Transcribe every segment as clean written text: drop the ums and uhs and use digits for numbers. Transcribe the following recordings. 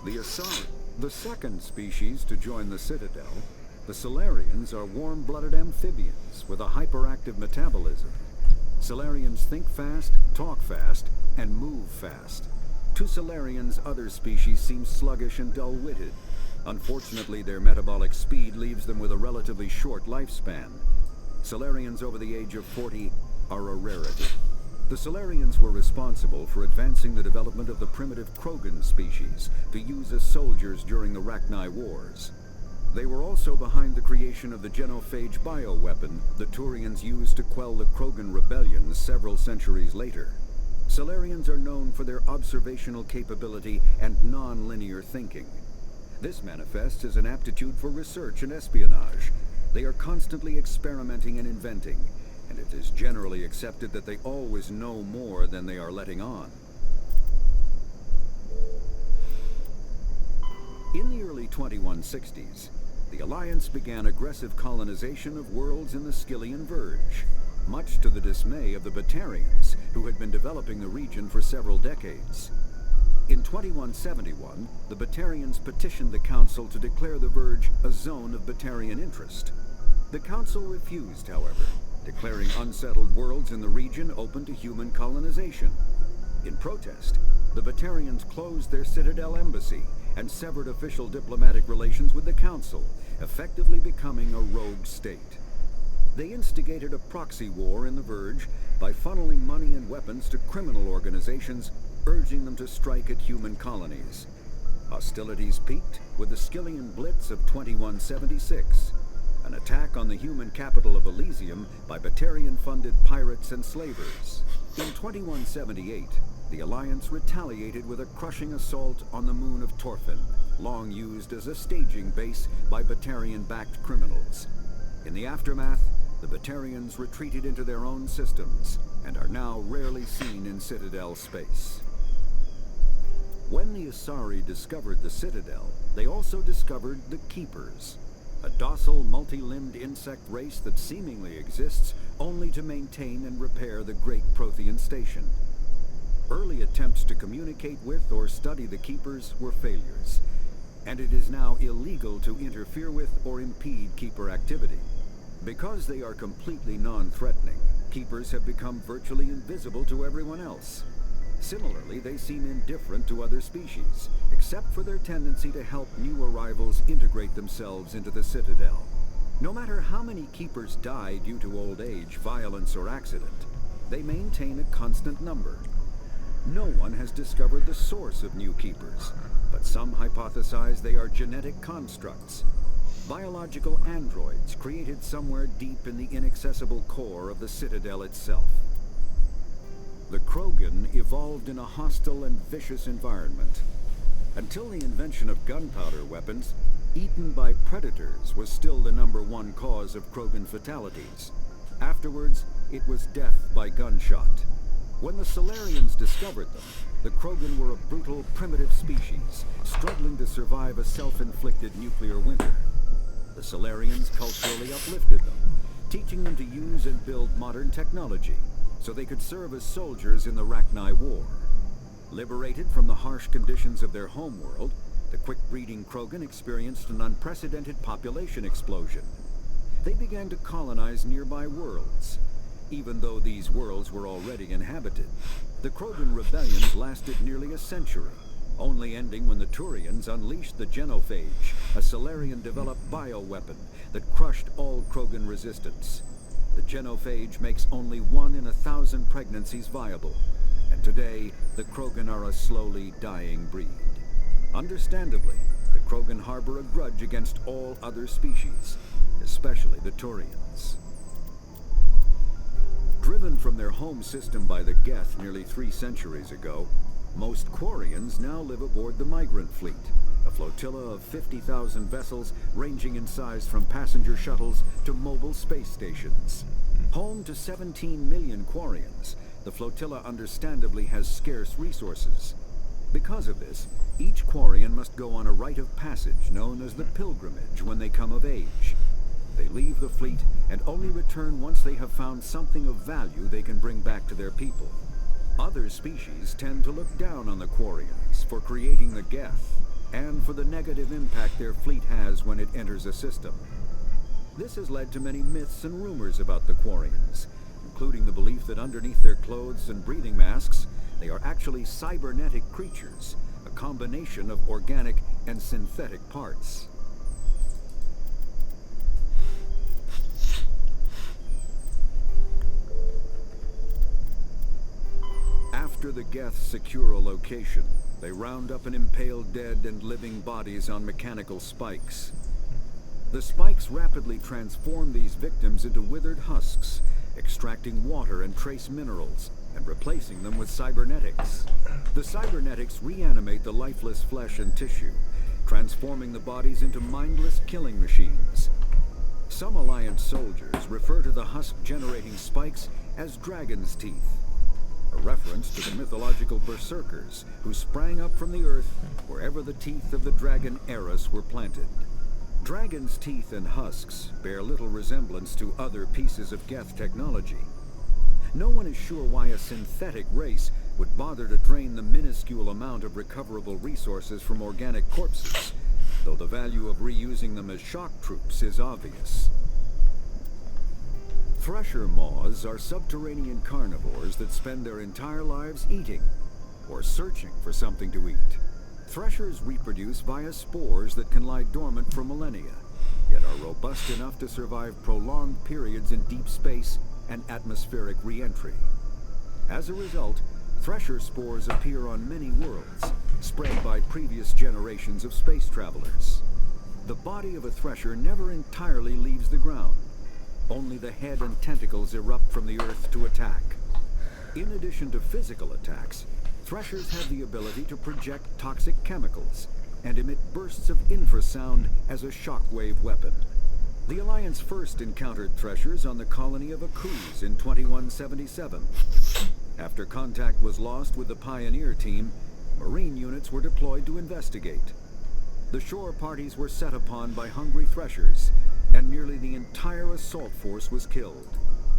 The Asari, the second species to join the Citadel, the Solarians are warm-blooded amphibians with a hyperactive metabolism. Solarians think fast, talk fast, and move fast. To Solarians, other species seem sluggish and dull-witted. Unfortunately, their metabolic speed leaves them with a relatively short lifespan. Solarians over the age of 40 are a rarity. The Solarians were responsible for advancing the development of the primitive Krogan species to use as soldiers during the Rachni Wars. They were also behind the creation of the genophage bioweapon the Turians used to quell the Krogan rebellion several centuries later. Solarians are known for their observational capability and non-linear thinking. This manifests as an aptitude for research and espionage. They are constantly experimenting and inventing, and it is generally accepted that they always know more than they are letting on. In the early 2160s, the Alliance began aggressive colonization of worlds in the Skyllian Verge, much to the dismay of the Batarians, who had been developing the region for several decades. In 2171, the Batarians petitioned the Council to declare the Verge a zone of Batarian interest. The Council refused, however, declaring unsettled worlds in the region open to human colonization. In protest, the Batarians closed their Citadel embassy and severed official diplomatic relations with the Council, effectively becoming a rogue state. They instigated a proxy war in the Verge by funneling money and weapons to criminal organizations, urging them to strike at human colonies. Hostilities peaked with the Skyllian Blitz of 2176, an attack on the human capital of Elysium by Batarian-funded pirates and slavers. In 2178, the Alliance retaliated with a crushing assault on the moon of Torfin, long used as a staging base by Batarian-backed criminals. In the aftermath, the Batarians retreated into their own systems and are now rarely seen in Citadel space. When the Asari discovered the Citadel, they also discovered the Keepers, a docile, multi-limbed insect race that seemingly exists only to maintain and repair the Great Prothean Station. Early attempts to communicate with or study the Keepers were failures, and it is now illegal to interfere with or impede Keeper activity. Because they are completely non-threatening, Keepers have become virtually invisible to everyone else. Similarly, they seem indifferent to other species, except for their tendency to help new arrivals integrate themselves into the Citadel. No matter how many Keepers die due to old age, violence, or accident, they maintain a constant number. No one has discovered the source of new Keepers, but some hypothesize they are genetic constructs, biological androids created somewhere deep in the inaccessible core of the Citadel itself. The Krogan evolved in a hostile and vicious environment. Until the invention of gunpowder weapons, eaten by predators was still the #1 cause of Krogan fatalities. Afterwards, it was death by gunshot. When the Solarians discovered them, the Krogan were a brutal, primitive species, struggling to survive a self-inflicted nuclear winter. The Solarians culturally uplifted them, teaching them to use and build modern technology, so they could serve as soldiers in the Rachni War. Liberated from the harsh conditions of their homeworld, the quick-breeding Krogan experienced an unprecedented population explosion. They began to colonize nearby worlds. Even though these worlds were already inhabited, the Krogan rebellions lasted nearly a century, only ending when the Turians unleashed the genophage, a Solarian-developed bioweapon that crushed all Krogan resistance. The genophage makes only 1 in 1,000 pregnancies viable, and today, the Krogan are a slowly dying breed. Understandably, the Krogan harbor a grudge against all other species, especially the Turians. Driven from their home system by the Geth nearly 3 centuries ago, most Quarians now live aboard the Migrant Fleet, a flotilla of 50,000 vessels ranging in size from passenger shuttles to mobile space stations. Home to 17 million Quarians, the flotilla understandably has scarce resources. Because of this, each Quarian must go on a rite of passage known as the Pilgrimage when they come of age. They leave the fleet and only return once they have found something of value they can bring back to their people. Other species tend to look down on the Quarians for creating the Geth. and for the negative impact their fleet has when it enters a system. This has led to many myths and rumors about the Quarians, including the belief that underneath their clothes and breathing masks, they are actually cybernetic creatures, a combination of organic and synthetic parts. After the Geths secure a location, they round up and impale dead and living bodies on mechanical spikes. The spikes rapidly transform these victims into withered husks, extracting water and trace minerals, and replacing them with cybernetics. The cybernetics reanimate the lifeless flesh and tissue, transforming the bodies into mindless killing machines. Some Alliance soldiers refer to the husk-generating spikes as dragon's teeth, a reference to the mythological berserkers who sprang up from the earth wherever the teeth of the dragon Eris were planted. Dragon's teeth and husks bear little resemblance to other pieces of Geth technology. No one is sure why a synthetic race would bother to drain the minuscule amount of recoverable resources from organic corpses, though the value of reusing them as shock troops is obvious. Thresher maws are subterranean carnivores that spend their entire lives eating, or searching for something to eat. Threshers reproduce via spores that can lie dormant for millennia, yet are robust enough to survive prolonged periods in deep space and atmospheric re-entry. As a result, thresher spores appear on many worlds, spread by previous generations of space travelers. The body of a thresher never entirely leaves the ground. Only the head and tentacles erupt from the earth to attack. In addition to physical attacks, threshers have the ability to project toxic chemicals and emit bursts of infrasound as a shockwave weapon. The Alliance first encountered threshers on the colony of Akuz in 2177. After contact was lost with the Pioneer team, Marine units were deployed to investigate. The shore parties were set upon by hungry threshers, and nearly the entire assault force was killed.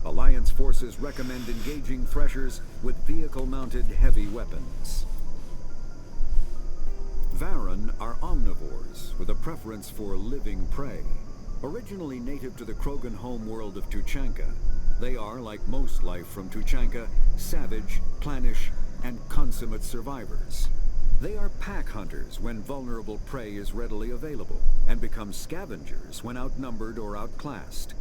Alliance forces recommend engaging threshers with vehicle-mounted heavy weapons. Varan are omnivores with a preference for living prey. Originally native to the Krogan homeworld of Tuchanka, they are, like most life from Tuchanka, savage, clannish, and consummate survivors. They are pack hunters when vulnerable prey is readily available, and become scavengers when outnumbered or outclassed.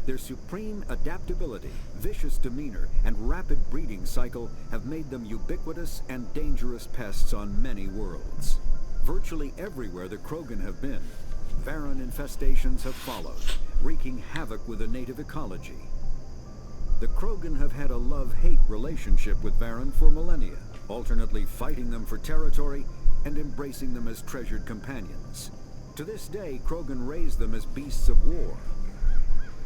Their supreme adaptability, vicious demeanor, and rapid breeding cycle have made them ubiquitous and dangerous pests on many worlds. Virtually everywhere the Krogan have been, Varan infestations have followed, wreaking havoc with the native ecology. The Krogan have had a love-hate relationship with Varan for millennia, alternately fighting them for territory and embracing them as treasured companions. To this day, Krogan raise them as beasts of war.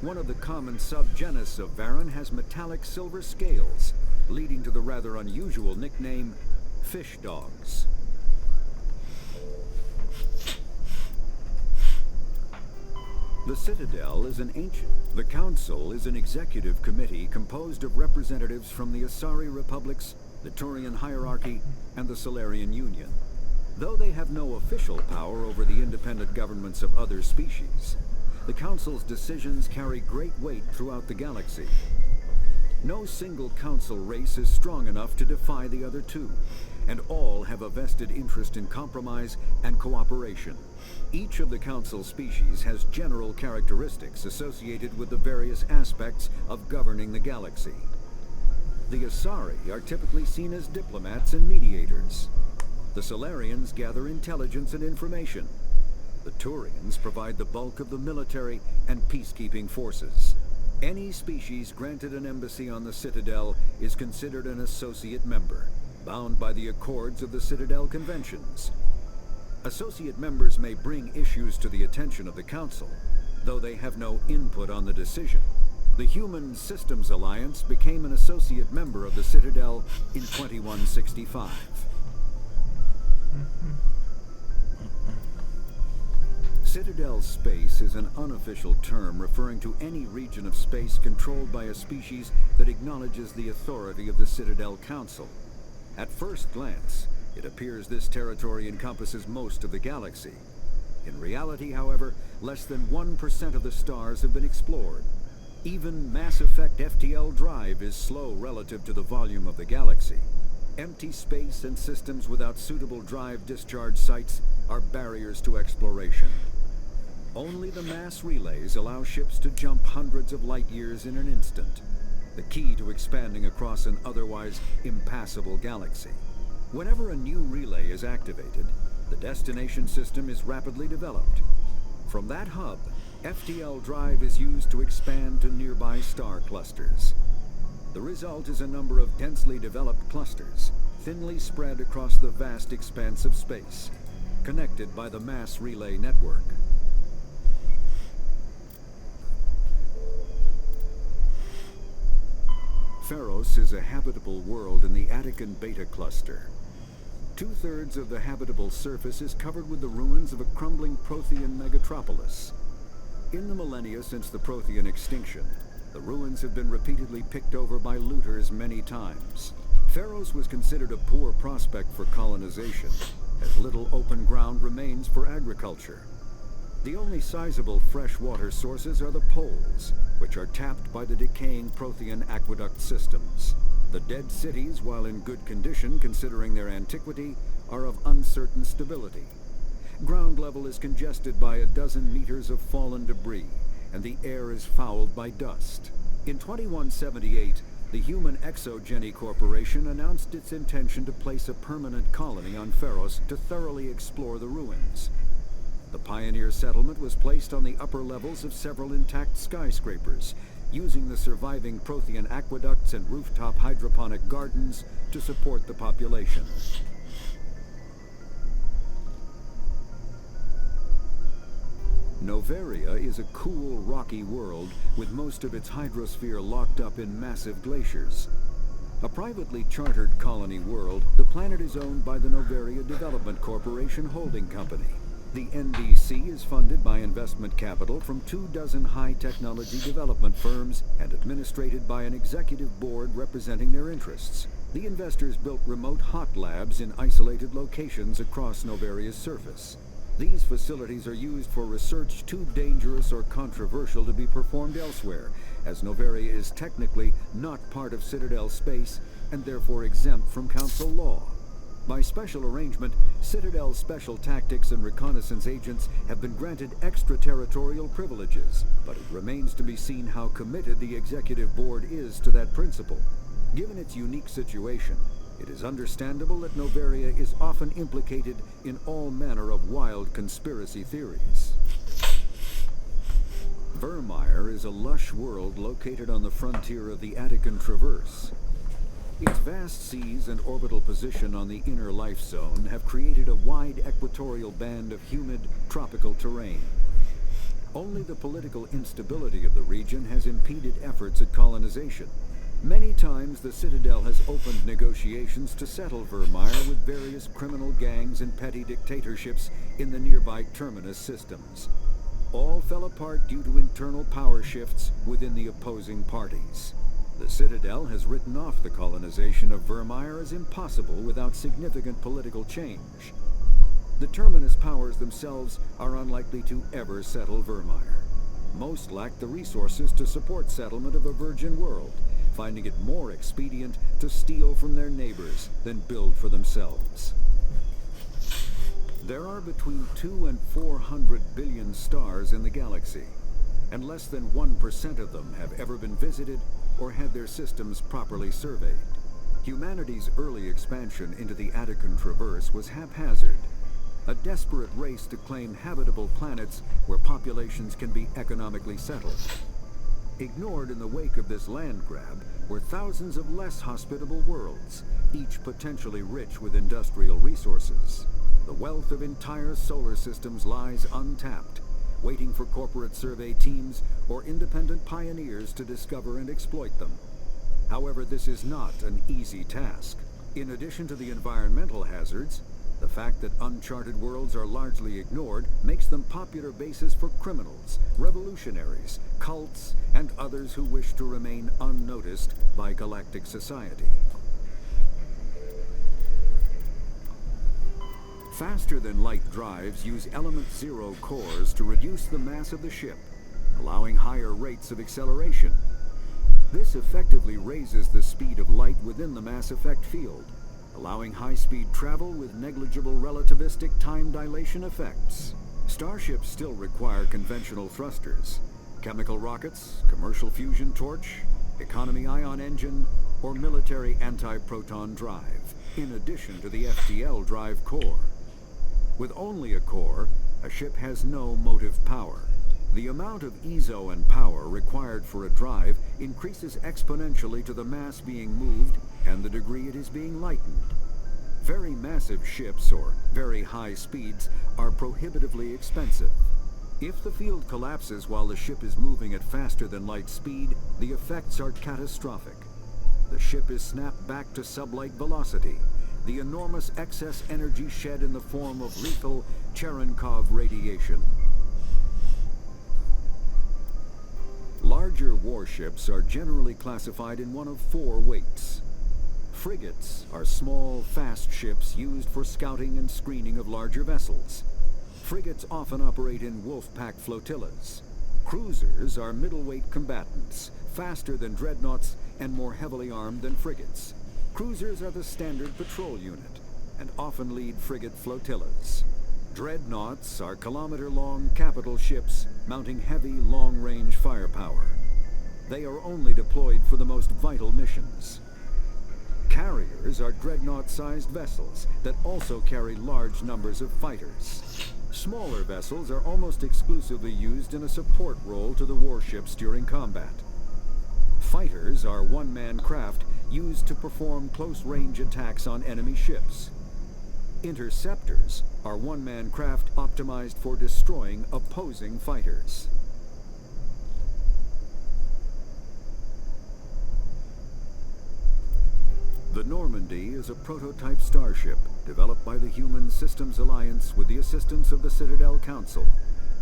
One of the common subgenus of Varan has metallic silver scales, leading to the rather unusual nickname, fish dogs. The Citadel is an ancient. The Council is an executive committee composed of representatives from the Asari Republics, the Turian Hierarchy, and the Solarian Union. Though they have no official power over the independent governments of other species, the Council's decisions carry great weight throughout the galaxy. No single Council race is strong enough to defy the other two, and all have a vested interest in compromise and cooperation. Each of the Council species has general characteristics associated with the various aspects of governing the galaxy. The Asari are typically seen as diplomats and mediators. The Solarians gather intelligence and information. The Turians provide the bulk of the military and peacekeeping forces. Any species granted an embassy on the Citadel is considered an associate member, bound by the accords of the Citadel Conventions. Associate members may bring issues to the attention of the Council, though they have no input on the decision. The Human Systems Alliance became an associate member of the Citadel in 2165. Citadel space is an unofficial term referring to any region of space controlled by a species that acknowledges the authority of the Citadel Council. At first glance, It appears this territory encompasses most of the galaxy. In reality, however, less than 1% of the stars have been explored. Even Mass Effect FTL drive is slow relative to the volume of the galaxy. Empty space and systems without suitable drive discharge sites are barriers to exploration. Only the mass relays allow ships to jump hundreds of light years in an instant, the key to expanding across an otherwise impassable galaxy. Whenever a new relay is activated, the destination system is rapidly developed. From that hub, FTL drive is used to expand to nearby star clusters. The result is a number of densely developed clusters, thinly spread across the vast expanse of space, connected by the mass relay network. Pharos is a habitable world in the Attican Beta Cluster. 2/3 of the habitable surface is covered with the ruins of a crumbling Prothean megatropolis. In the millennia since the Prothean extinction, the ruins have been repeatedly picked over by looters many times. Pharos was considered a poor prospect for colonization, as little open ground remains for agriculture. The only sizable freshwater sources are the poles, which are tapped by the decaying Prothean aqueduct systems. The dead cities, while in good condition considering their antiquity, are of uncertain stability. Ground level is congested by a dozen meters of fallen debris, and the air is fouled by dust. In 2178, the Human Exogeny Corporation announced its intention to place a permanent colony on Pharos to thoroughly explore the ruins. The pioneer settlement was placed on the upper levels of several intact skyscrapers, using the surviving Prothean aqueducts and rooftop hydroponic gardens to support the population. Noveria is a cool, rocky world with most of its hydrosphere locked up in massive glaciers. A privately chartered colony world, the planet is owned by the Noveria Development Corporation Holding Company. The NDC is funded by investment capital from 24 high-technology development firms and administrated by an executive board representing their interests. The investors built remote hot labs in isolated locations across Noveria's surface. These facilities are used for research too dangerous or controversial to be performed elsewhere, as Noveria is technically not part of Citadel space and therefore exempt from Council law. By special arrangement, Citadel Special Tactics and Reconnaissance agents have been granted extraterritorial privileges, but it remains to be seen how committed the Executive Board is to that principle. Given its unique situation, it is understandable that Noveria is often implicated in all manner of wild conspiracy theories. Vermeer is a lush world located on the frontier of the Attican Traverse. Its vast seas and orbital position on the inner life zone have created a wide equatorial band of humid, tropical terrain. Only the political instability of the region has impeded efforts at colonization. Many times the Citadel has opened negotiations to settle Vermeer with various criminal gangs and petty dictatorships in the nearby Terminus systems. All fell apart due to internal power shifts within the opposing parties. The Citadel has written off the colonization of Vermeer as impossible without significant political change. The Terminus powers themselves are unlikely to ever settle Vermeer. Most lack the resources to support settlement of a virgin world, finding it more expedient to steal from their neighbors than build for themselves. There are between 200 and 400 billion stars in the galaxy, and less than 1% of them have ever been visited or had their systems properly surveyed. Humanity's early expansion into the Attican Traverse was haphazard, a desperate race to claim habitable planets where populations can be economically settled. Ignored in the wake of this land grab were thousands of less hospitable worlds, each potentially rich with industrial resources. The wealth of entire solar systems lies untapped, waiting for corporate survey teams or independent pioneers to discover and exploit them. However, this is not an easy task. In addition to the environmental hazards, the fact that uncharted worlds are largely ignored makes them popular bases for criminals, revolutionaries, cults, and others who wish to remain unnoticed by galactic society. Faster-than-light drives use element zero cores to reduce the mass of the ship, allowing higher rates of acceleration. This effectively raises the speed of light within the mass effect field, allowing high-speed travel with negligible relativistic time dilation effects. Starships still require conventional thrusters, chemical rockets, commercial fusion torch, economy ion engine, or military anti-proton drive, in addition to the FTL drive core. With only a core, a ship has no motive power. The amount of ESO and power required for a drive increases exponentially to the mass being moved and the degree it is being lightened. Very massive ships, or very high speeds, are prohibitively expensive. If the field collapses while the ship is moving at faster than light speed, the effects are catastrophic. The ship is snapped back to sublight velocity, the enormous excess energy shed in the form of lethal Cherenkov radiation. Larger warships are generally classified in one of four weights. Frigates are small, fast ships used for scouting and screening of larger vessels. Frigates often operate in wolf pack flotillas. Cruisers are middleweight combatants, faster than dreadnoughts and more heavily armed than frigates. Cruisers are the standard patrol unit and often lead frigate flotillas. Dreadnoughts are kilometer-long capital ships mounting heavy, long-range firepower. They are only deployed for the most vital missions. Carriers are dreadnought-sized vessels that also carry large numbers of fighters. Smaller vessels are almost exclusively used in a support role to the warships during combat. Fighters are one-man craft used to perform close-range attacks on enemy ships. Interceptors are one-man craft optimized for destroying opposing fighters. The Normandy is a prototype starship developed by the Human Systems Alliance with the assistance of the Citadel Council.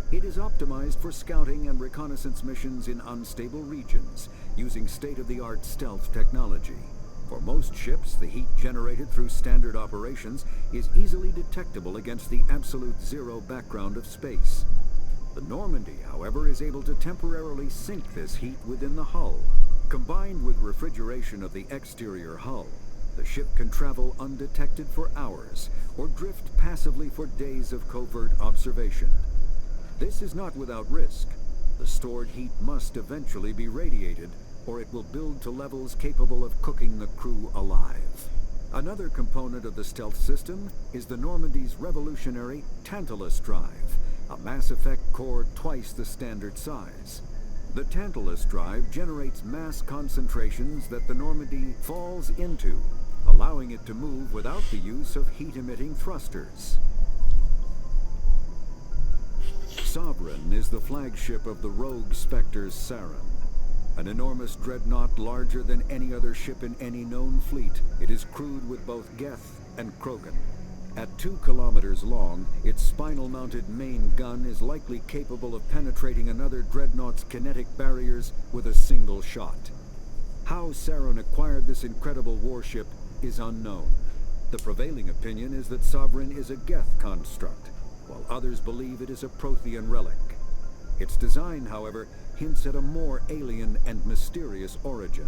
It is optimized for scouting and reconnaissance missions in unstable regions using state-of-the-art stealth technology. For most ships, the heat generated through standard operations is easily detectable against the absolute zero background of space. The Normandy, however, is able to temporarily sink this heat within the hull. Combined with refrigeration of the exterior hull, the ship can travel undetected for hours or drift passively for days of covert observation. This is not without risk. The stored heat must eventually be radiated, or it will build to levels capable of cooking the crew alive. Another component of the stealth system is the Normandy's revolutionary Tantalus drive, a Mass Effect core twice the standard size. The Tantalus drive generates mass concentrations that the Normandy falls into, allowing it to move without the use of heat-emitting thrusters. Sovereign is the flagship of the rogue Spectre's Saren. An enormous dreadnought larger than any other ship in any known fleet, it is crewed with both Geth and Krogan. At 2 kilometers long, its spinal-mounted main gun is likely capable of penetrating another dreadnought's kinetic barriers with a single shot. How Saren acquired this incredible warship is unknown. The prevailing opinion is that Sovereign is a Geth construct, while others believe it is a Prothean relic. Its design, however, hints at a more alien and mysterious origin.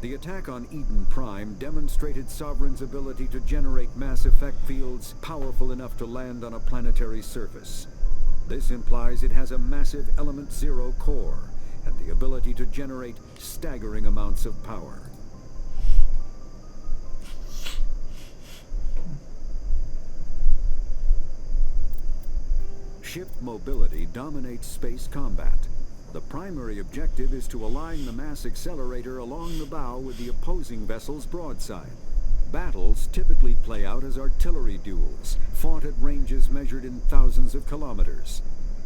The attack on Eden Prime demonstrated Sovereign's ability to generate mass effect fields powerful enough to land on a planetary surface. This implies it has a massive Element Zero core and the ability to generate staggering amounts of power. Ship mobility dominates space combat. The primary objective is to align the mass accelerator along the bow with the opposing vessel's broadside. Battles typically play out as artillery duels, fought at ranges measured in thousands of kilometers,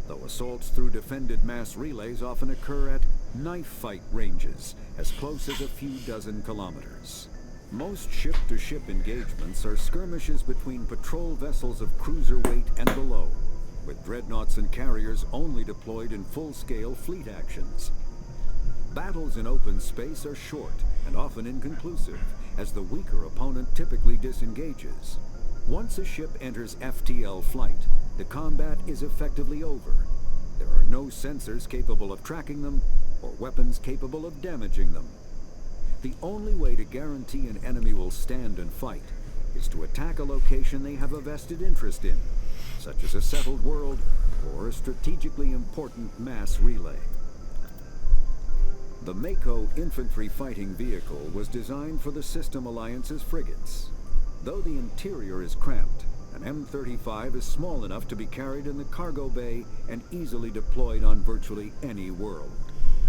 though assaults through defended mass relays often occur at knife fight ranges, as close as a few dozen kilometers. Most ship-to-ship engagements are skirmishes between patrol vessels of cruiser weight and below, with dreadnoughts and carriers only deployed in full-scale fleet actions. Battles in open space are short and often inconclusive, as the weaker opponent typically disengages. Once a ship enters FTL flight, the combat is effectively over. There are no sensors capable of tracking them, or weapons capable of damaging them. The only way to guarantee an enemy will stand and fight is to attack a location they have a vested interest in, such as a settled world or a strategically important mass relay. The Mako infantry fighting vehicle was designed for the System Alliance's frigates. Though the interior is cramped, an M35 is small enough to be carried in the cargo bay and easily deployed on virtually any world.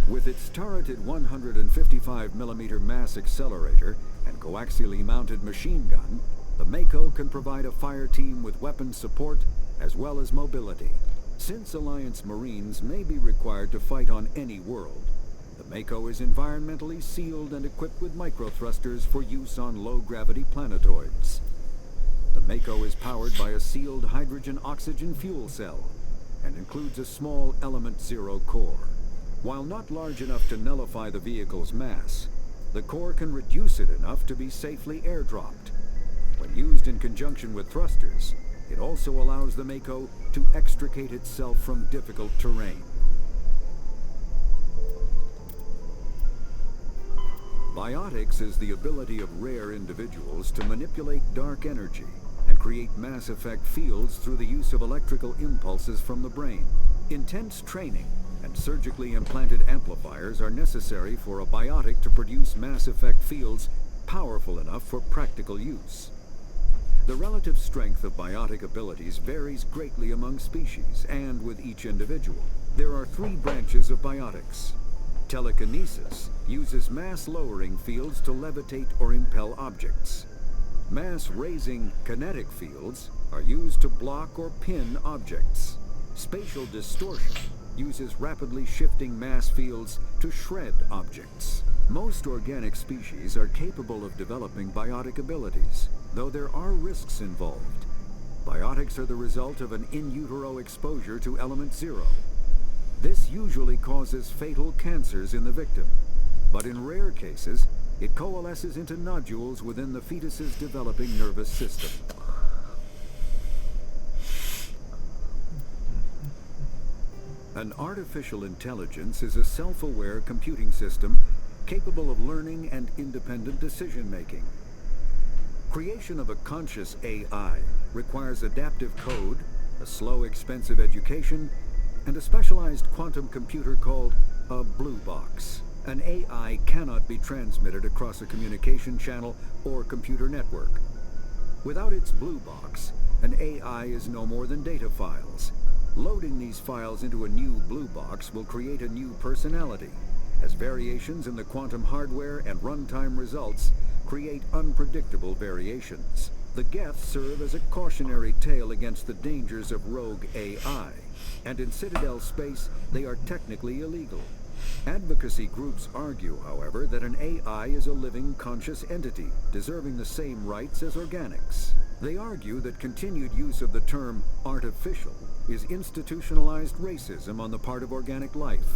With its turreted 155mm mass accelerator and coaxially mounted machine gun, the Mako can provide a fire team with weapon support as well as mobility. Since Alliance Marines may be required to fight on any world, the Mako is environmentally sealed and equipped with microthrusters for use on low-gravity planetoids. The Mako is powered by a sealed hydrogen-oxygen fuel cell and includes a small Element Zero core. While not large enough to nullify the vehicle's mass, the core can reduce it enough to be safely airdropped. When used in conjunction with thrusters, it also allows the Mako to extricate itself from difficult terrain. Biotics is the ability of rare individuals to manipulate dark energy and create mass effect fields through the use of electrical impulses from the brain. Intense training and surgically implanted amplifiers are necessary for a biotic to produce mass effect fields powerful enough for practical use. The relative strength of biotic abilities varies greatly among species and with each individual. There are 3 branches of biotics. Telekinesis uses mass-lowering fields to levitate or impel objects. Mass-raising kinetic fields are used to block or pin objects. Spatial distortion uses rapidly shifting mass fields to shred objects. Most organic species are capable of developing biotic abilities, though there are risks involved. Biotics are the result of an in utero exposure to Element Zero. This usually causes fatal cancers in the victim, but in rare cases, it coalesces into nodules within the fetus's developing nervous system. An artificial intelligence is a self-aware computing system capable of learning and independent decision-making. Creation of a conscious AI requires adaptive code, a slow, expensive education, and a specialized quantum computer called a blue box. An AI cannot be transmitted across a communication channel or computer network. Without its blue box, an AI is no more than data files. Loading these files into a new blue box will create a new personality, as variations in the quantum hardware and runtime results create unpredictable variations. The Geth serve as a cautionary tale against the dangers of rogue AI, and in Citadel space, they are technically illegal. Advocacy groups argue, however, that an AI is a living, conscious entity, deserving the same rights as organics. They argue that continued use of the term artificial is institutionalized racism on the part of organic life.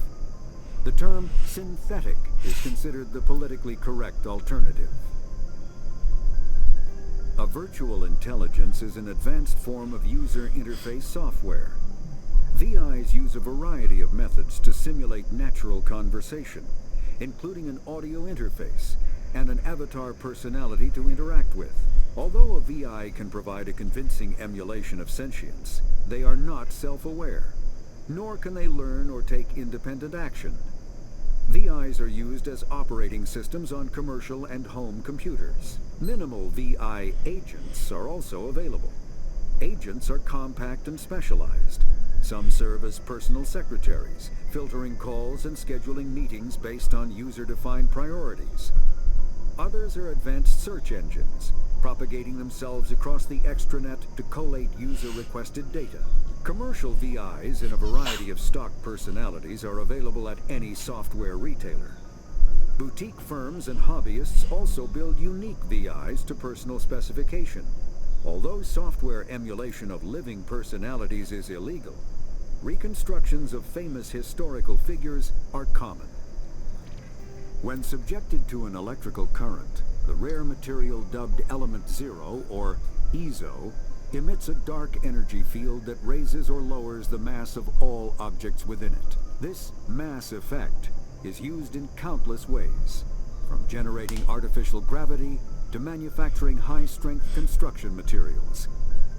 The term synthetic is considered the politically correct alternative. A virtual intelligence is an advanced form of user interface software. VIs use a variety of methods to simulate natural conversation, including an audio interface and an avatar personality to interact with. Although a VI can provide a convincing emulation of sentience, they are not self-aware, nor can they learn or take independent action. VIs are used as operating systems on commercial and home computers. Minimal VI agents are also available. Agents are compact and specialized. Some serve as personal secretaries, filtering calls and scheduling meetings based on user-defined priorities. Others are advanced search engines, propagating themselves across the extranet to collate user-requested data. Commercial VIs in a variety of stock personalities are available at any software retailer. Boutique firms and hobbyists also build unique VIs to personal specification. Although software emulation of living personalities is illegal, reconstructions of famous historical figures are common. When subjected to an electrical current, the rare material dubbed Element Zero, or EZO emits a dark energy field that raises or lowers the mass of all objects within it. This mass effect is used in countless ways, from generating artificial gravity to manufacturing high-strength construction materials.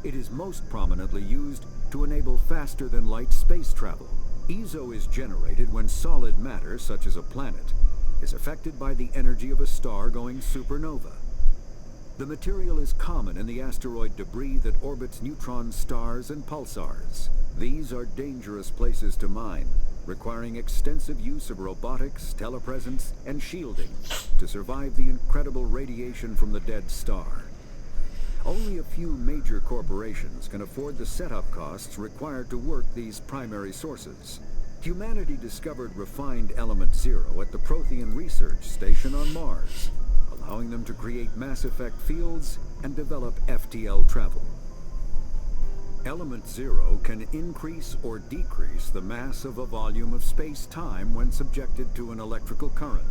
It is most prominently used to enable faster-than-light space travel. EZO is generated when solid matter, such as a planet, is affected by the energy of a star going supernova. The material is common in the asteroid debris that orbits neutron stars and pulsars. These are dangerous places to mine, requiring extensive use of robotics, telepresence, and shielding to survive the incredible radiation from the dead star. Only a few major corporations can afford the setup costs required to work these primary sources. Humanity discovered refined element zero at the Prothean Research Station on Mars, allowing them to create mass effect fields and develop FTL travel. Element zero can increase or decrease the mass of a volume of space-time when subjected to an electrical current.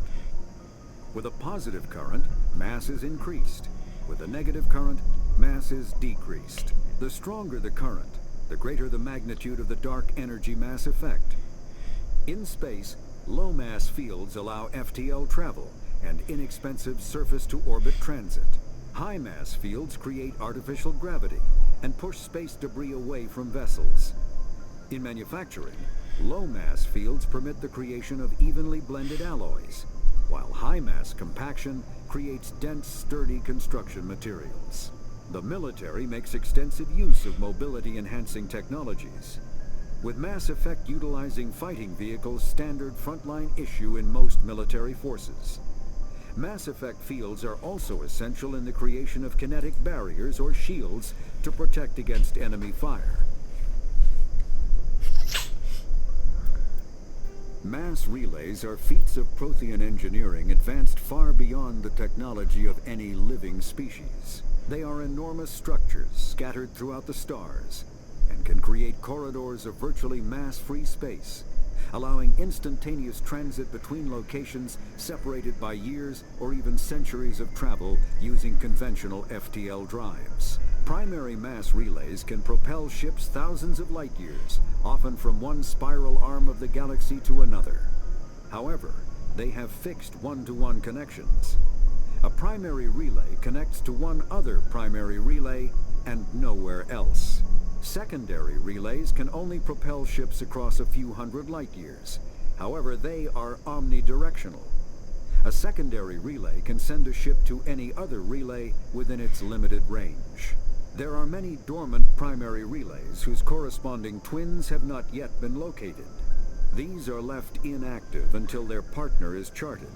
With a positive current, mass is increased. With a negative current, mass is decreased. The stronger the current, the greater the magnitude of the dark energy mass effect. In space, low-mass fields allow FTL travel and inexpensive surface-to-orbit transit. High-mass fields create artificial gravity and push space debris away from vessels. In manufacturing, low-mass fields permit the creation of evenly blended alloys, while high-mass compaction creates dense, sturdy construction materials. The military makes extensive use of mobility-enhancing technologies, with mass effect utilizing fighting vehicles standard frontline issue in most military forces. Mass effect fields are also essential in the creation of kinetic barriers or shields to protect against enemy fire. Mass relays are feats of Prothean engineering advanced far beyond the technology of any living species. They are enormous structures scattered throughout the stars and can create corridors of virtually mass-free space, allowing instantaneous transit between locations separated by years or even centuries of travel using conventional FTL drives. Primary mass relays can propel ships thousands of light years, often from one spiral arm of the galaxy to another. However, they have fixed one-to-one connections. A primary relay connects to one other primary relay and nowhere else. Secondary relays can only propel ships across a few hundred light years. However, they are omnidirectional. A secondary relay can send a ship to any other relay within its limited range. There are many dormant primary relays whose corresponding twins have not yet been located. These are left inactive until their partner is charted,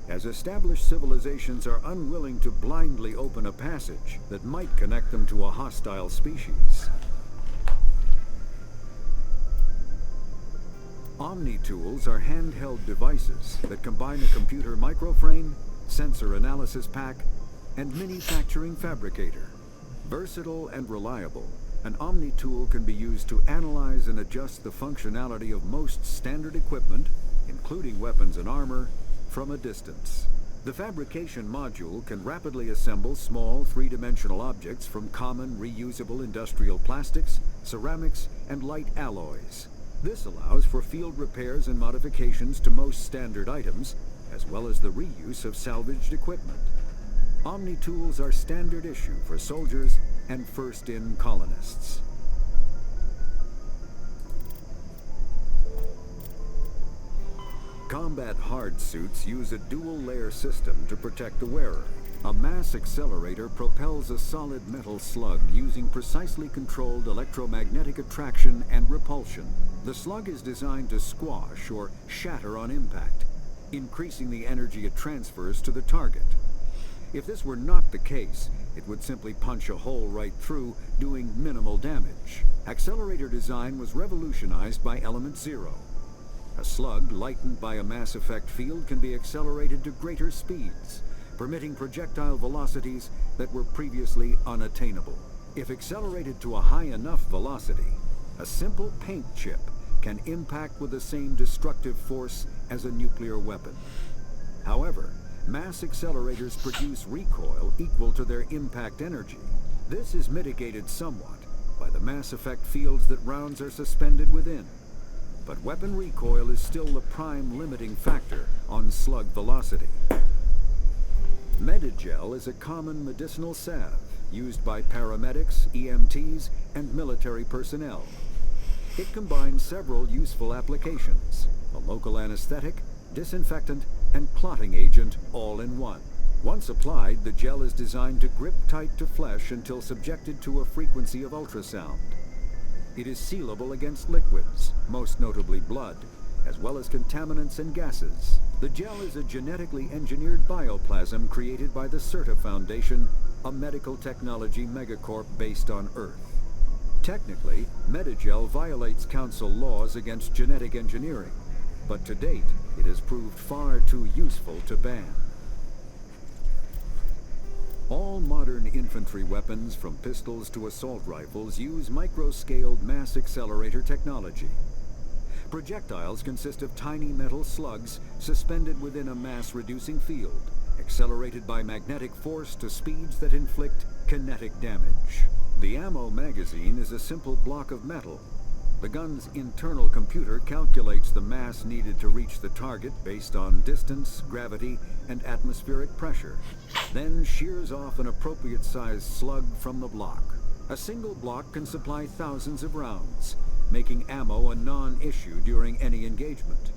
as established civilizations are unwilling to blindly open a passage that might connect them to a hostile species. Omni-tools are handheld devices that combine a computer microframe, sensor analysis pack, and manufacturing fabricator. Versatile and reliable, an Omni-tool can be used to analyze and adjust the functionality of most standard equipment, including weapons and armor, from a distance. The fabrication module can rapidly assemble small three-dimensional objects from common reusable industrial plastics, ceramics, and light alloys. This allows for field repairs and modifications to most standard items, as well as the reuse of salvaged equipment. Omni-tools are standard issue for soldiers and first-in colonists. Combat hard suits use a dual-layer system to protect the wearer. A mass accelerator propels a solid metal slug using precisely controlled electromagnetic attraction and repulsion. The slug is designed to squash or shatter on impact, increasing the energy it transfers to the target. If this were not the case, it would simply punch a hole right through, doing minimal damage. Accelerator design was revolutionized by Element Zero. A slug lightened by a mass effect field can be accelerated to greater speeds, permitting projectile velocities that were previously unattainable. If accelerated to a high enough velocity, a simple paint chip can impact with the same destructive force as a nuclear weapon. However, mass accelerators produce recoil equal to their impact energy. This is mitigated somewhat by the mass effect fields that rounds are suspended within. But weapon recoil is still the prime limiting factor on slug velocity. Medigel is a common medicinal salve used by paramedics, EMTs, and military personnel. It combines several useful applications: a local anesthetic, disinfectant, and clotting agent all in one. Once applied, the gel is designed to grip tight to flesh until subjected to a frequency of ultrasound. It is sealable against liquids, most notably blood, as well as contaminants and gases. The gel is a genetically engineered bioplasm created by the CERTA Foundation, a medical technology megacorp based on Earth. Technically, Medigel violates Council laws against genetic engineering, but to date, it has proved far too useful to ban. All modern infantry weapons, from pistols to assault rifles, use micro-scaled mass accelerator technology. Projectiles consist of tiny metal slugs suspended within a mass-reducing field, accelerated by magnetic force to speeds that inflict kinetic damage. The ammo magazine is a simple block of metal. The gun's internal computer calculates the mass needed to reach the target based on distance, gravity, and atmospheric pressure, then shears off an appropriate-sized slug from the block. A single block can supply thousands of rounds, making ammo a non-issue during any engagement.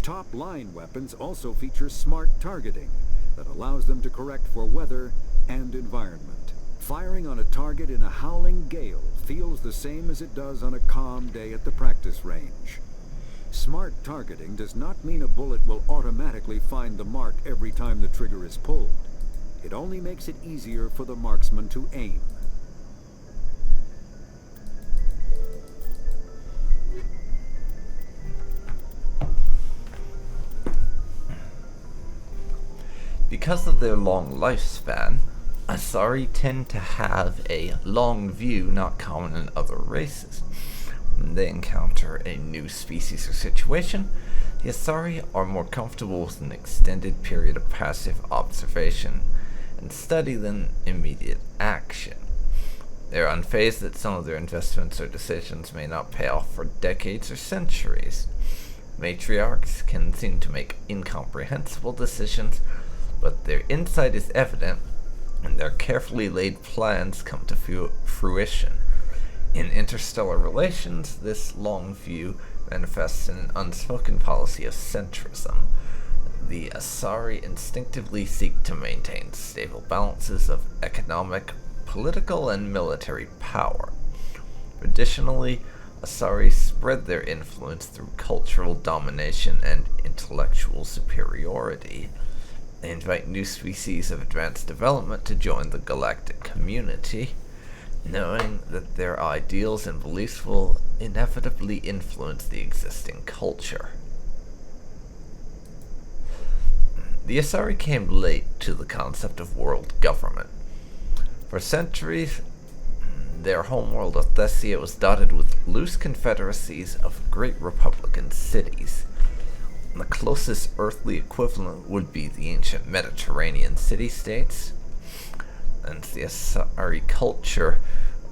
Top-line weapons also feature smart targeting that allows them to correct for weather and environment. Firing on a target in a howling gale feels the same as it does on a calm day at the practice range. Smart targeting does not mean a bullet will automatically find the mark every time the trigger is pulled. It only makes it easier for the marksman to aim. Because of their long lifespan, Asari tend to have a long view not common in other races. When they encounter a new species or situation, the Asari are more comfortable with an extended period of passive observation and study than immediate action. They are unfazed that some of their investments or decisions may not pay off for decades or centuries. Matriarchs can seem to make incomprehensible decisions, but their insight is evident, and their carefully laid plans come to fruition. In interstellar relations, this long view manifests in an unspoken policy of centrism. The Asari instinctively seek to maintain stable balances of economic, political, and military power. Traditionally, Asari spread their influence through cultural domination and intellectual superiority. They invite new species of advanced development to join the galactic community, knowing that their ideals and beliefs will inevitably influence the existing culture. The Asari came late to the concept of world government. For centuries, their homeworld of Thessia was dotted with loose confederacies of great republican cities. The closest earthly equivalent would be the ancient Mediterranean city-states, and the Asari culture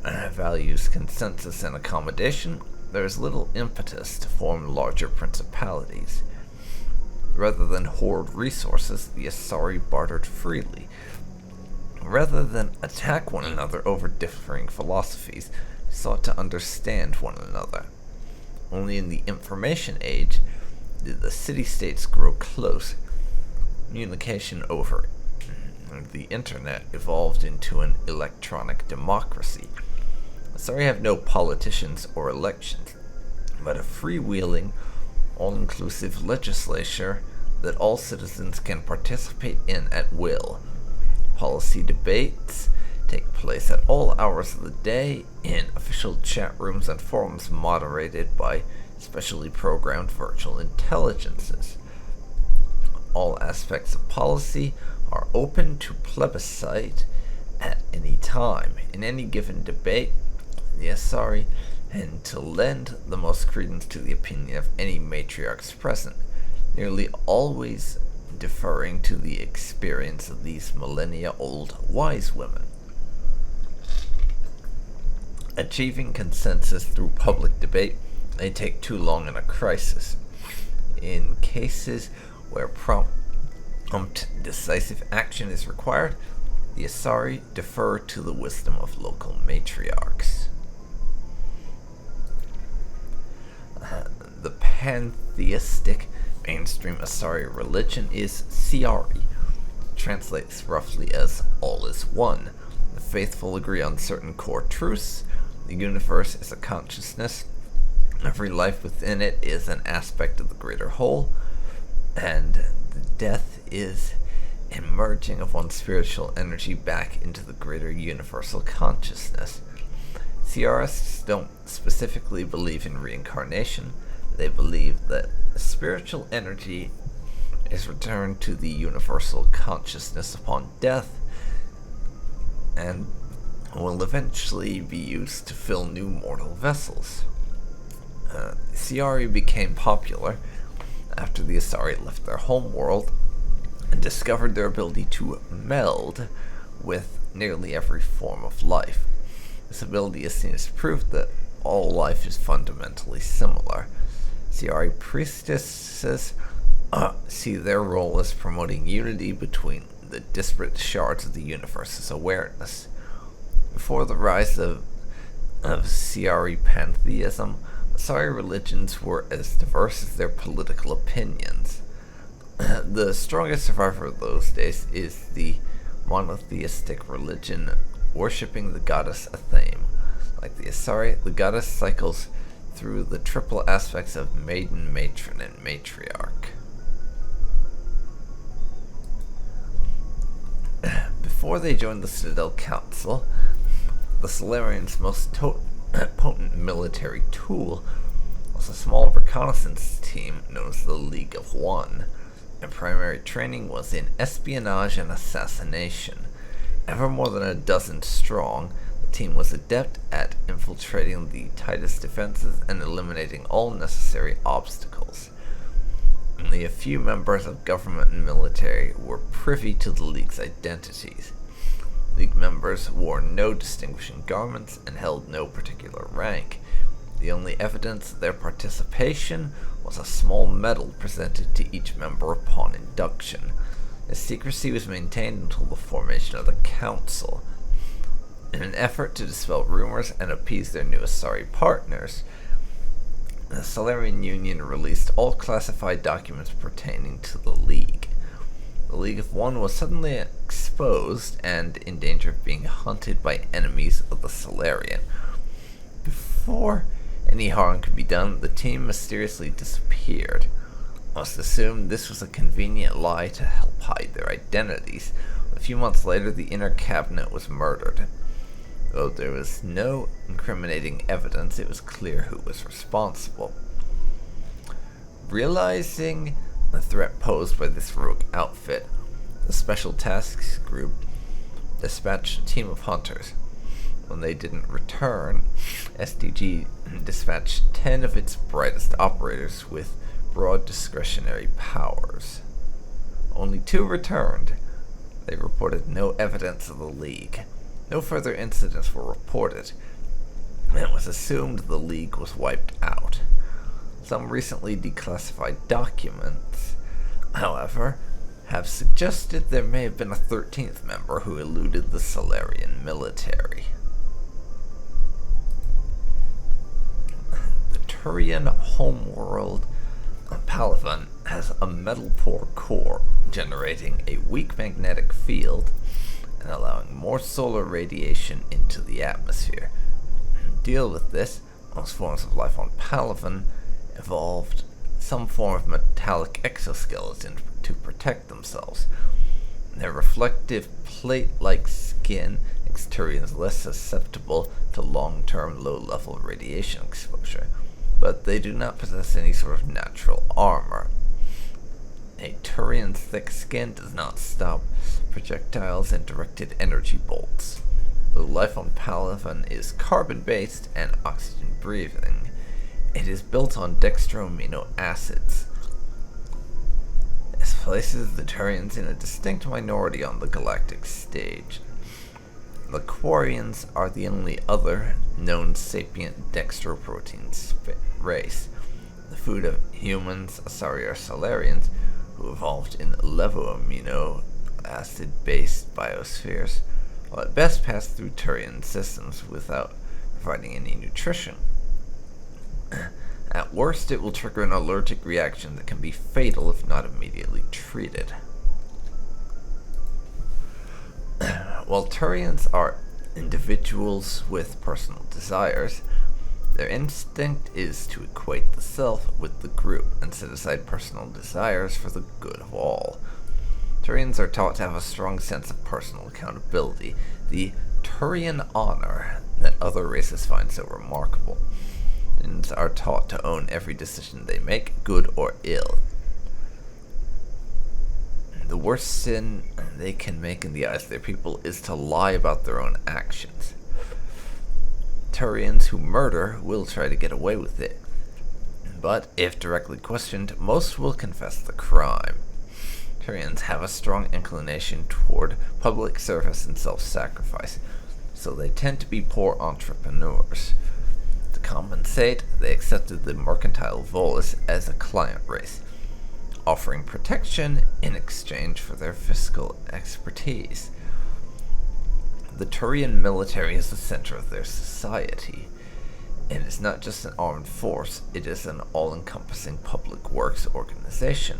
values consensus and accommodation. There is little impetus to form larger principalities. Rather than hoard resources, the Asari bartered freely. Rather than attack one another over differing philosophies, they sought to understand one another. Only in the information age did the city-states grow close. Communication over the internet evolved into an electronic democracy. Asari have no politicians or elections, but a freewheeling, all-inclusive legislature that all citizens can participate in at will. Policy debates take place at all hours of the day in official chat rooms and forums moderated by specially programmed virtual intelligences. All aspects of policy are open to plebiscite at any time. In any given debate, the Asari tend to lend the most credence to the opinion of any matriarchs present, nearly always deferring to the experience of these millennia-old wise women. Achieving consensus through public debate may take too long in a crisis. In cases where prompt, decisive action is required, the Asari defer to the wisdom of local matriarchs. The pantheistic mainstream Asari religion is Siari. Translates roughly as all is one. The faithful agree on certain core truths. The universe is a consciousness. Every life within it is an aspect of the greater whole. And the death is emerging of one's spiritual energy back into the greater universal consciousness. Siarists don't specifically believe in reincarnation. They believe that spiritual energy is returned to the universal consciousness upon death and will eventually be used to fill new mortal vessels. Siari became popular after the Asari left their homeworld and discovered their ability to meld with nearly every form of life. This ability is seen as proof that all life is fundamentally similar. Siari priestesses see their role as promoting unity between the disparate shards of the universe's awareness. Before the rise of Siari pantheism, Asari religions were as diverse as their political opinions. The strongest survivor of those days is the monotheistic religion worshipping the goddess Athame. Like the Asari, the goddess cycles through the triple aspects of maiden, matron, and matriarch. Before they joined the Citadel Council, the Solarians' most potent military tool was a small reconnaissance team known as the League of One. Their primary training was in espionage and assassination. Ever more than a dozen strong, the team was adept at infiltrating the tightest defenses and eliminating all necessary obstacles. Only a few members of government and military were privy to the League's identities. League members wore no distinguishing garments and held no particular rank. The only evidence of their participation was a small medal presented to each member upon induction. This secrecy was maintained until the formation of the Council. In an effort to dispel rumors and appease their new Asari partners, the Solarian Union released all classified documents pertaining to the League. The League of One was suddenly exposed and in danger of being hunted by enemies of the Solarian. Before any harm could be done, the team mysteriously disappeared. Most assumed this was a convenient lie to help hide their identities. A few months later, the inner cabinet was murdered. Though there was no incriminating evidence, it was clear who was responsible. Realizing the threat posed by this rogue outfit, the Special Tasks Group dispatched a team of hunters. When they didn't return, SDG dispatched 10 of its brightest operators with broad discretionary powers. Only 2 returned. They reported no evidence of the League. No further incidents were reported, and it was assumed the League was wiped out. Some recently declassified documents, however, have suggested there may have been a 13th member who eluded the Solarian military. The Turian homeworld Palavan has a metal-poor core, generating a weak magnetic field and allowing more solar radiation into the atmosphere. To deal with this, most forms of life on Palavan evolved some form of metallic exoskeleton to protect themselves. Their reflective plate-like skin makes Turians less susceptible to long-term low-level radiation exposure, but they do not possess any sort of natural armor. A Turian's thick skin does not stop projectiles and directed energy bolts. Though life on Palavan is carbon-based and oxygen-breathing, it is built on dextroamino acids. This places the Turians in a distinct minority on the galactic stage. The Quarians are the only other known sapient dextroprotein race. The food of humans, Asari or Solarians, who evolved in levoamino acid-based biospheres, will at best pass through Turian systems without providing any nutrition. At worst, it will trigger an allergic reaction that can be fatal if not immediately treated. While Turians are individuals with personal desires, their instinct is to equate the self with the group and set aside personal desires for the good of all. Turians are taught to have a strong sense of personal accountability, the Turian honor that other races find so remarkable. Turians are taught to own every decision they make, good or ill. The worst sin they can make in the eyes of their people is to lie about their own actions. Turians who murder will try to get away with it, but if directly questioned, most will confess the crime. Turians have a strong inclination toward public service and self-sacrifice, so they tend to be poor entrepreneurs. To compensate, they accepted the mercantile Volus as a client race, offering protection in exchange for their fiscal expertise. The Turian military is the center of their society, and it's not just an armed force, it is an all-encompassing public works organization.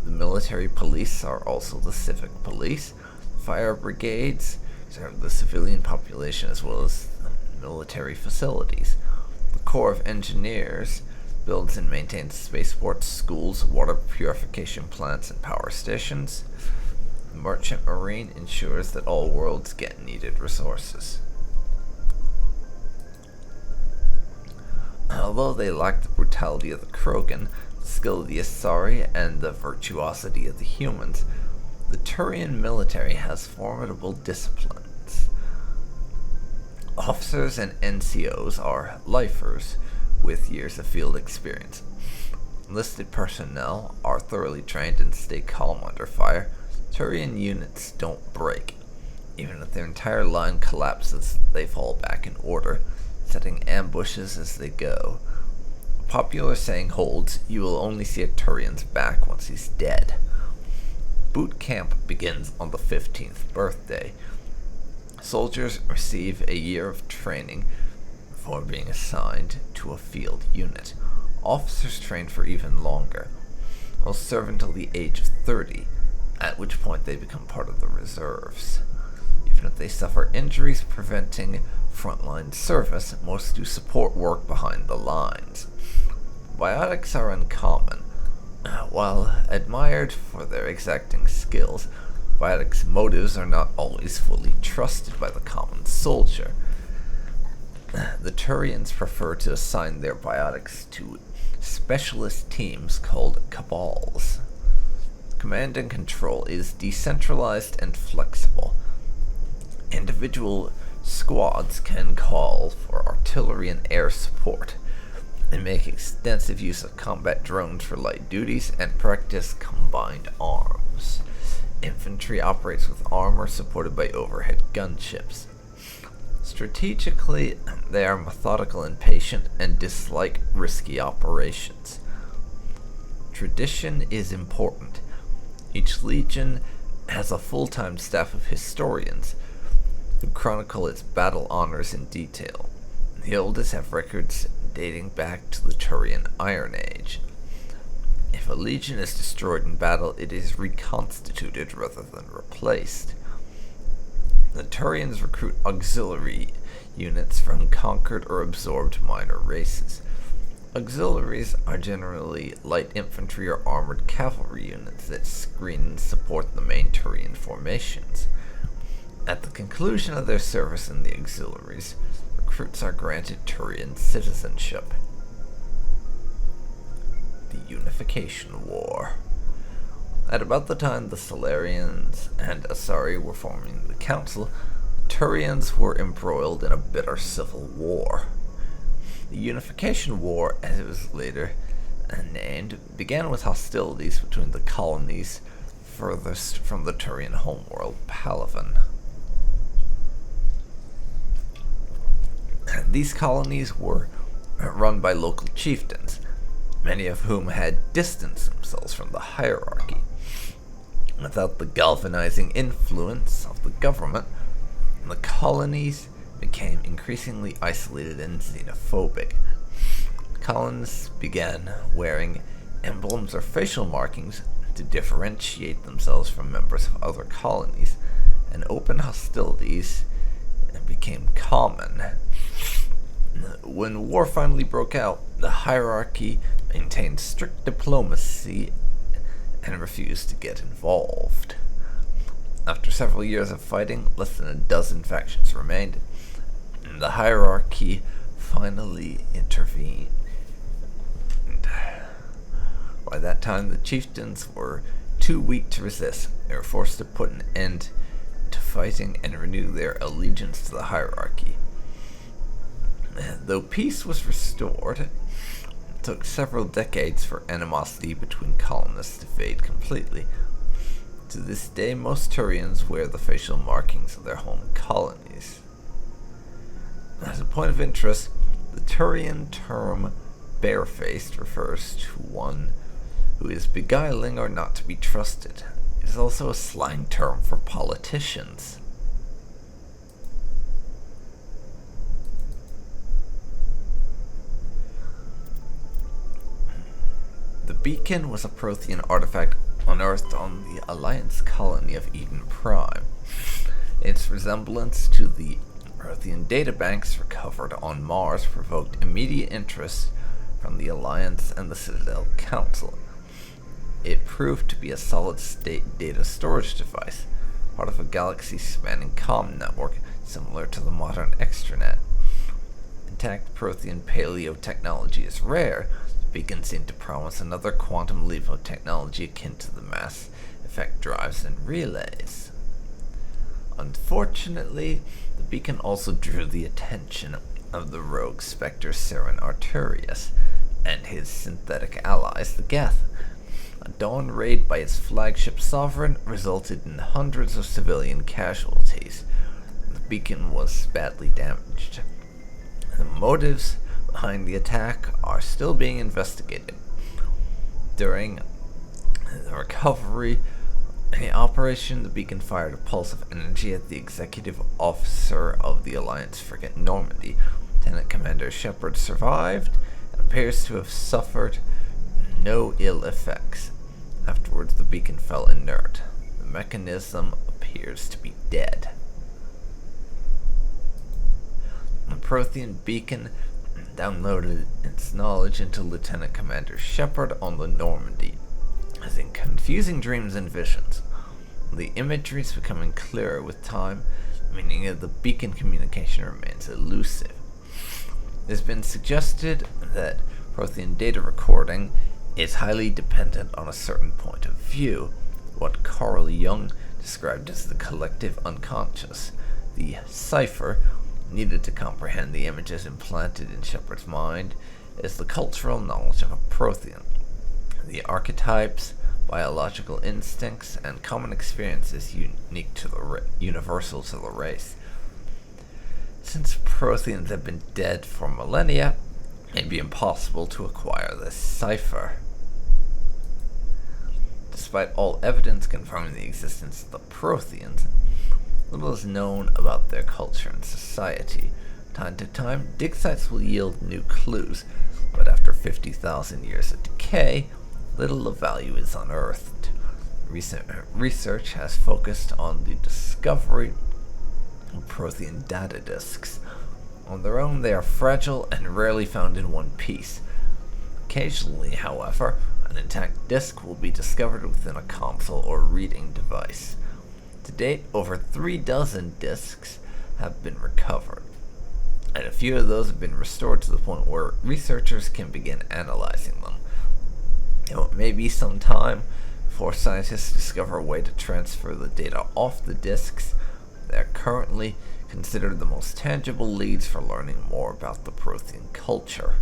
The military police are also the civic police. Fire brigades serve the civilian population as well as military facilities. The Corps of Engineers builds and maintains spaceports, schools, water purification plants, and power stations. The Merchant Marine ensures that all worlds get needed resources. Although they lack the brutality of the Krogan, the skill of the Asari, and the virtuosity of the humans, the Turian military has formidable disciplines. Officers and NCOs are lifers with years of field experience. Enlisted personnel are thoroughly trained and stay calm under fire. Turian units don't break. Even if their entire line collapses, they fall back in order, setting ambushes as they go. A popular saying holds, you will only see a Turian's back once he's dead. Boot camp begins on the 15th birthday. Soldiers receive a year of training before being assigned to a field unit. Officers train for even longer. They'll serve until the age of 30, at which point they become part of the reserves. Even if they suffer injuries preventing frontline service, most do support work behind the lines. Biotics are uncommon. While admired for their exacting skills, Biotics' motives are not always fully trusted by the common soldier. The Turians prefer to assign their biotics to specialist teams called cabals. Command and control is decentralized and flexible. Individual squads can call for artillery and air support, and make extensive use of combat drones for light duties and practice combined arms. Infantry operates with armor supported by overhead gunships. Strategically, they are methodical and patient and dislike risky operations. Tradition is important. Each legion has a full-time staff of historians who chronicle its battle honors in detail. The oldest have records dating back to the Turian Iron Age. If a legion is destroyed in battle, it is reconstituted rather than replaced. The Turians recruit auxiliary units from conquered or absorbed minor races. Auxiliaries are generally light infantry or armored cavalry units that screen and support the main Turian formations. At the conclusion of their service in the auxiliaries, recruits are granted Turian citizenship. The Unification War. At about the time the Solarians and Asari were forming the Council, the Turians were embroiled in a bitter civil war. The Unification War, as it was later named, began with hostilities between the colonies furthest from the Turian homeworld, Palaven. These colonies were run by local chieftains, many of whom had distanced themselves from the hierarchy. Without the galvanizing influence of the government, the colonies became increasingly isolated and xenophobic. Colonists began wearing emblems or facial markings to differentiate themselves from members of other colonies, and open hostilities became common. When war finally broke out, the hierarchy maintained strict diplomacy and refused to get involved. After several years of fighting, less than a dozen factions remained, and the hierarchy finally intervened. By that time, the chieftains were too weak to resist. They were forced to put an end to fighting and renew their allegiance to the hierarchy. Though peace was restored, it took several decades for animosity between colonists to fade completely. To this day, most Turians wear the facial markings of their home colonies. As a point of interest, the Turian term barefaced refers to one who is beguiling or not to be trusted. It is also a slang term for politicians. The beacon was a Prothean artifact unearthed on the Alliance colony of Eden Prime. Its resemblance to the Prothean databanks recovered on Mars provoked immediate interest from the Alliance and the Citadel Council. It proved to be a solid-state data storage device, part of a galaxy-spanning comm network similar to the modern extranet. Intact Prothean paleotechnology is rare. The beacon seemed to promise another quantum leap of technology akin to the mass effect drives and relays. Unfortunately, the beacon also drew the attention of the rogue Spectre Seren Arturius and his synthetic allies, the Geth. A dawn raid by its flagship sovereign resulted in hundreds of civilian casualties. The beacon was badly damaged. The motives behind the attack are still being investigated. During the recovery operation, the beacon fired a pulse of energy at the executive officer of the Alliance frigate Normandy. Lieutenant Commander Shepard survived and appears to have suffered no ill effects. Afterwards, the beacon fell inert. The mechanism appears to be dead. The Prothean beacon downloaded its knowledge into Lieutenant Commander Shepard on the Normandy, as in confusing dreams and visions. The imagery is becoming clearer with time, meaning that the beacon communication remains elusive. It has been suggested that Prothean data recording is highly dependent on a certain point of view, what Carl Jung described as the collective unconscious. The cipher needed to comprehend the images implanted in Shepard's mind is the cultural knowledge of a Prothean. The archetypes, biological instincts, and common experiences unique to the universal to the race. Since Protheans have been dead for millennia, it may be impossible to acquire this cipher. Despite all evidence confirming the existence of the Protheans, little is known about their culture and society. Time to time, dig sites will yield new clues, but after 50,000 years of decay, little of value is unearthed. Recent research has focused on the discovery of Prothean data disks. On their own, they are fragile and rarely found in one piece. Occasionally, however, an intact disk will be discovered within a console or reading device. To date, over 36 disks have been recovered, and a few of those have been restored to the point where researchers can begin analyzing them. It may be some time before scientists discover a way to transfer the data off the disks. They are currently considered the most tangible leads for learning more about the Prothean culture.